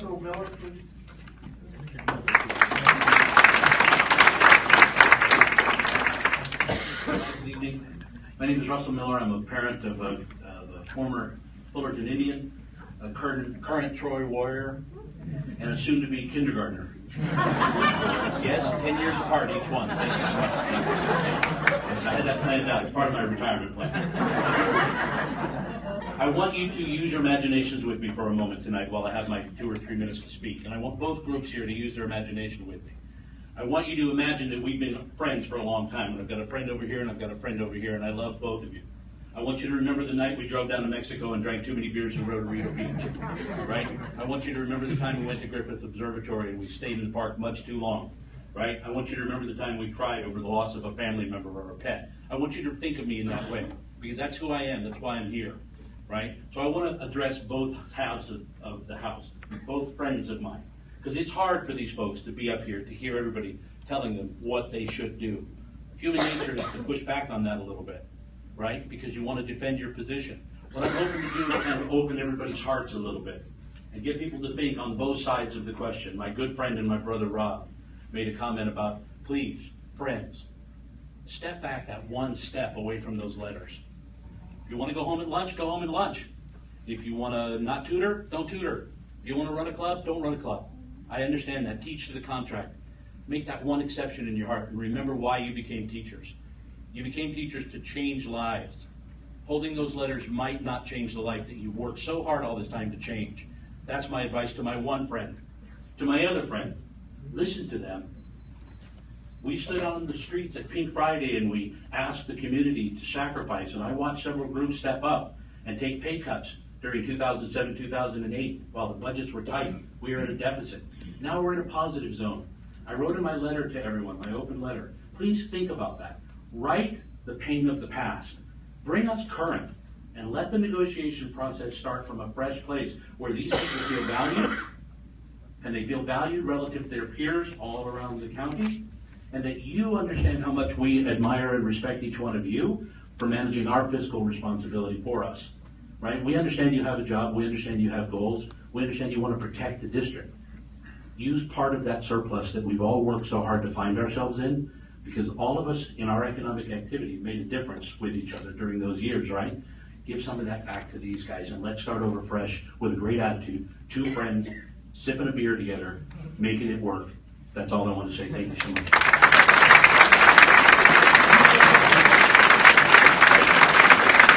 Russell Miller, please. Good evening. My name is Russell Miller. I'm a parent of a former Fullerton Indian, a current Troy Warrior, and a soon-to-be kindergartner. Yes, 10 years apart each one. Thank you so much. Yes, I had that planned out. It's part of my retirement plan. I want you to use your imaginations with me for a moment tonight while I have my 2 or 3 minutes to speak. And I want both groups here to use their imagination with me. I want you to imagine that we've been friends for a long time. And I've got a friend over here and I've got a friend over here, and I love both of you. I want you to remember the night we drove down to Mexico and drank too many beers in Rosarito Beach, right? I want you to remember the time we went to Griffith Observatory and we stayed in the park much too long, right? I want you to remember the time we cried over the loss of a family member or a pet. I want you to think of me in that way, because that's who I am, that's why I'm here, right? So I want to address both halves of the house, both friends of mine, because it's hard for these folks to be up here to hear everybody telling them what they should do. Human nature is to push back on that a little bit, right? Because you want to defend your position. What I'm hoping to do is kind of open everybody's hearts a little bit and get people to think on both sides of the question. My good friend and my brother Rob made a comment about, please, friends, step back that one step away from those letters. If you want to go home at lunch, go home at lunch. If you want to not tutor, don't tutor. If you want to run a club, don't run a club. I understand that. Teach to the contract. Make that one exception in your heart and remember why you became teachers. You became teachers to change lives. Holding those letters might not change the life that you've worked so hard all this time to change. That's my advice to my one friend. To my other friend, listen to them. We stood on the streets at Pink Friday and we asked the community to sacrifice, and I watched several groups step up and take pay cuts during 2007, 2008 while the budgets were tight. We were in a deficit. Now we're in a positive zone. I wrote in my letter to everyone, my open letter, please think about that. Write the pain of the past. Bring us current, and let the negotiation process start from a fresh place where these people feel valued, and they feel valued relative to their peers all around the county, and that you understand how much we admire and respect each one of you for managing our fiscal responsibility for us. Right? We understand you have a job, we understand you have goals, we understand you want to protect the district. Use part of that surplus that we've all worked so hard to find ourselves in, because all of us in our economic activity made a difference with each other during those years, right? Give some of that back to these guys, and let's start over fresh with a great attitude. 2 friends, sipping a beer together, making it work. That's all I want to say. Thank you so much.